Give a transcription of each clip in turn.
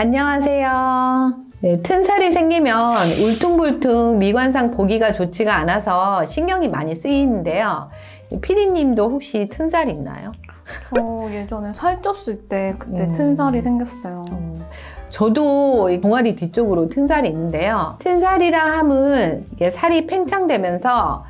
안녕하세요. 네, 튼살이 생기면 울퉁불퉁 미관상 보기가 좋지가 않아서 신경이 많이 쓰이는데요. PD님도 혹시 튼살 있나요? 저 예전에 살쪘을 때 그때 튼살이 생겼어요. 저도 종아리 뒤쪽으로 튼살이 있는데요. 튼살이라 함은 이게 살이 팽창되면서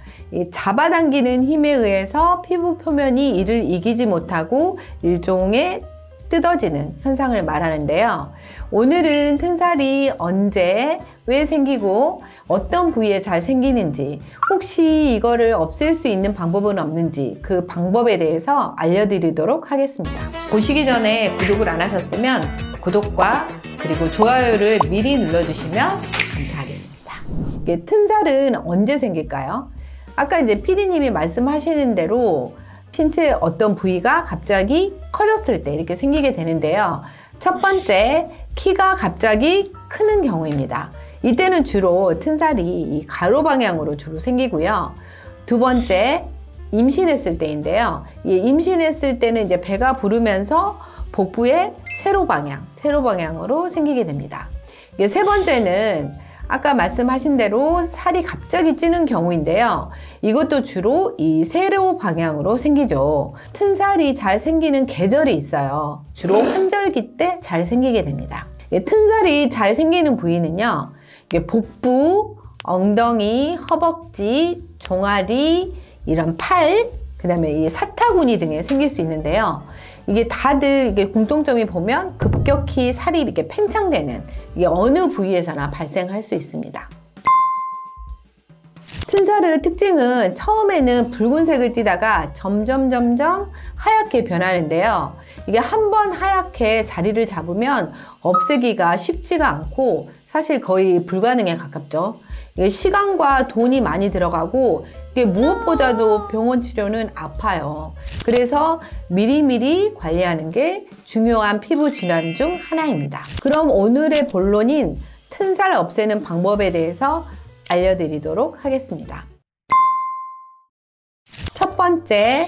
잡아당기는 힘에 의해서 피부 표면이 이를 이기지 못하고 일종의 뜯어지는 현상을 말하는데요. 오늘은 튼살이 언제, 왜 생기고 어떤 부위에 잘 생기는지, 혹시 이거를 없앨 수 있는 방법은 없는지 그 방법에 대해서 알려드리도록 하겠습니다. 보시기 전에 구독을 안 하셨으면 구독과 그리고 좋아요를 미리 눌러주시면 감사하겠습니다. 이게 튼살은 언제 생길까요? 아까 이제 PD님이 말씀하시는 대로 신체 어떤 부위가 갑자기 커졌을 때 이렇게 생기게 되는데요. 첫 번째, 키가 갑자기 크는 경우입니다. 이때는 주로 튼살이 이 가로 방향으로 주로 생기고요. 두 번째, 임신했을 때인데요. 이 임신했을 때는 이제 배가 부르면서 복부의 세로 방향으로 생기게 됩니다. 이게 세 번째는 아까 말씀하신 대로 살이 갑자기 찌는 경우인데요. 이것도 주로 이 세로 방향으로 생기죠. 튼살이 잘 생기는 계절이 있어요. 주로 환절기 때 잘 생기게 됩니다. 튼살이 잘 생기는 부위는요. 복부, 엉덩이, 허벅지, 종아리, 이런 팔, 그 다음에 이 사타구니 등에 생길 수 있는데요. 이게 다들 이게 공통점이 보면 급격히 살이 이렇게 팽창되는, 이게 어느 부위에서나 발생할 수 있습니다. 튼살의 특징은 처음에는 붉은색을 띠다가 점점 하얗게 변하는데요. 이게 한번 하얗게 자리를 잡으면 없애기가 쉽지가 않고 사실 거의 불가능에 가깝죠. 시간과 돈이 많이 들어가고 이게 무엇보다도 병원 치료는 아파요. 그래서 미리미리 관리하는 게 중요한 피부 질환 중 하나입니다. 그럼 오늘의 본론인 튼살 없애는 방법에 대해서 알려드리도록 하겠습니다. 첫 번째,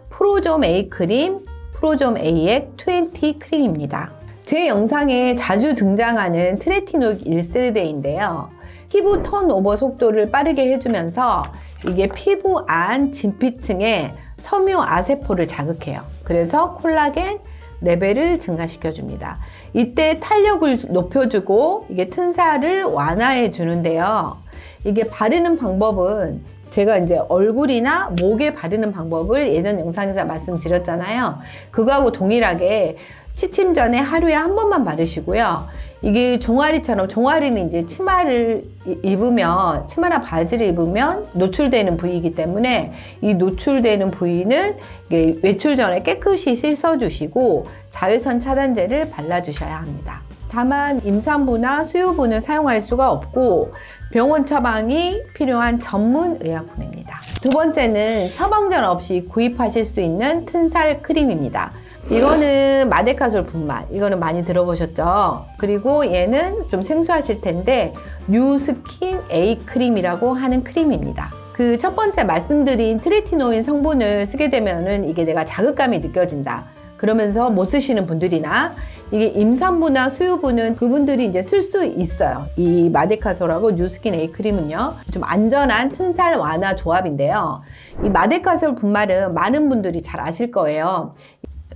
프로좀 A 크림, 프로좀 A액 20 크림입니다. 제 영상에 자주 등장하는 트레티노익 1세대인데요. 피부 턴오버 속도를 빠르게 해주면서 이게 피부 안 진피층에 섬유 아세포를 자극해요. 그래서 콜라겐 레벨을 증가시켜 줍니다. 이때 탄력을 높여주고 이게 튼살을 완화해 주는데요. 이게 바르는 방법은 제가 이제 얼굴이나 목에 바르는 방법을 예전 영상에서 말씀드렸잖아요. 그거하고 동일하게 취침 전에 하루에 한 번만 바르시고요. 이게 종아리처럼, 종아리는 이제 치마를 입으면, 치마나 바지를 입으면 노출되는 부위이기 때문에 이 노출되는 부위는 외출 전에 깨끗이 씻어주시고 자외선 차단제를 발라주셔야 합니다. 다만 임산부나 수유부는 사용할 수가 없고 병원 처방이 필요한 전문 의약품입니다. 두 번째는 처방전 없이 구입하실 수 있는 튼살 크림입니다. 이거는 마데카솔 분말, 이거는 많이 들어보셨죠? 그리고 얘는 좀 생소하실 텐데 뉴스킨 A 크림이라고 하는 크림입니다. 그 첫 번째 말씀드린 트레티노인 성분을 쓰게 되면은 이게 내가 자극감이 느껴진다. 그러면서 못 쓰시는 분들이나 이게 임산부나 수유부는 그분들이 이제 쓸 수 있어요. 이 마데카솔하고 뉴스킨 A 크림은요, 좀 안전한 튼살 완화 조합인데요. 이 마데카솔 분말은 많은 분들이 잘 아실 거예요.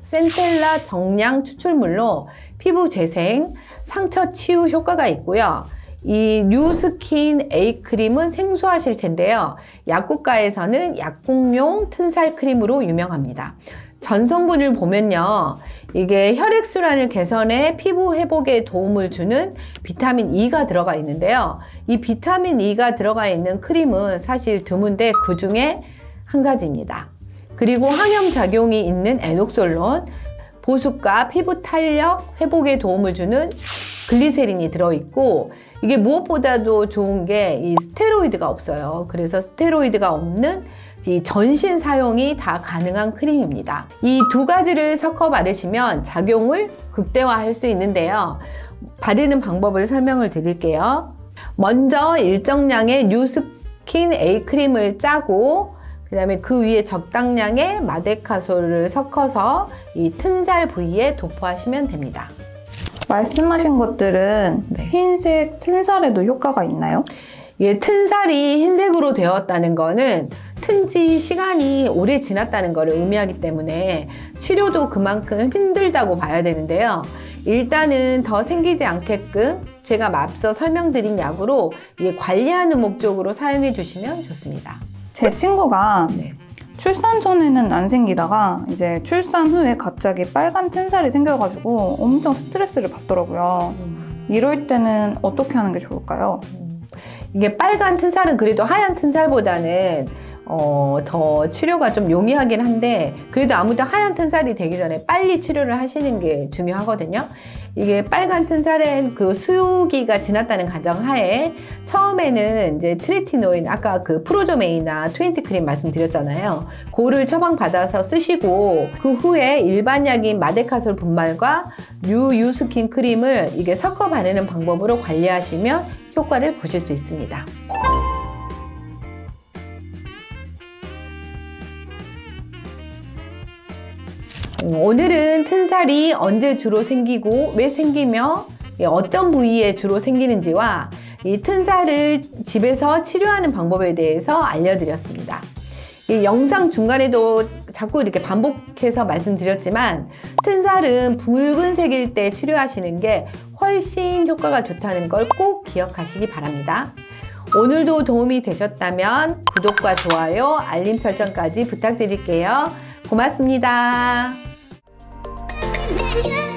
센텔라 정량 추출물로 피부 재생, 상처 치유 효과가 있고요. 이 뉴스킨 A 크림은 생소하실 텐데요. 약국가에서는 약국용 튼살 크림으로 유명합니다. 전성분을 보면요, 이게 혈액순환을 개선해 피부 회복에 도움을 주는 비타민 E가 들어가 있는데요. 이 비타민 E가 들어가 있는 크림은 사실 드문데 그 중에 한 가지입니다. 그리고 항염작용이 있는 에녹솔론, 보습과 피부 탄력 회복에 도움을 주는 글리세린이 들어있고, 이게 무엇보다도 좋은 게 이 스테로이드가 없어요. 그래서 스테로이드가 없는 이 전신 사용이 다 가능한 크림입니다. 이 두 가지를 섞어 바르시면 작용을 극대화할 수 있는데요. 바르는 방법을 설명을 드릴게요. 먼저 일정량의 뉴스킨 A 크림을 짜고 그 다음에 그 위에 적당량의 마데카솔을 섞어서 이 튼살 부위에 도포하시면 됩니다. 말씀하신 것들은 네. 흰색 튼살에도 효과가 있나요? 예, 튼살이 흰색으로 되었다는 거는 튼지 시간이 오래 지났다는 것을 의미하기 때문에 치료도 그만큼 힘들다고 봐야 되는데요. 일단은 더 생기지 않게끔 제가 앞서 설명드린 약으로 관리하는 목적으로 사용해 주시면 좋습니다. 제 친구가 네. 출산 전에는 안 생기다가 이제 출산 후에 갑자기 빨간 튼살이 생겨가지고 엄청 스트레스를 받더라고요. 이럴 때는 어떻게 하는 게 좋을까요? 이게 빨간 튼살은 그래도 하얀 튼살보다는 더 치료가 좀 용이하긴 한데 그래도 아무튼 하얀 튼살이 되기 전에 빨리 치료를 하시는 게 중요하거든요. 이게 빨간 튼살은 그 수유기가 지났다는 가정하에 처음에는 이제 트레티노인 아까 그 프로조메이나 20 크림 말씀드렸잖아요. 그거를 처방받아서 쓰시고 그 후에 일반 약인 마데카솔 분말과 류유스킨 크림을 이게 섞어 바르는 방법으로 관리하시면 효과를 보실 수 있습니다. 오늘은 튼살이 언제 주로 생기고 왜 생기며 어떤 부위에 주로 생기는지와 이 튼살을 집에서 치료하는 방법에 대해서 알려드렸습니다. 이 영상 중간에도 자꾸 이렇게 반복해서 말씀드렸지만 튼살은 붉은색일 때 치료하시는 게 훨씬 효과가 좋다는 걸 꼭 기억하시기 바랍니다. 오늘도 도움이 되셨다면 구독과 좋아요, 알림 설정까지 부탁드릴게요. 고맙습니다. you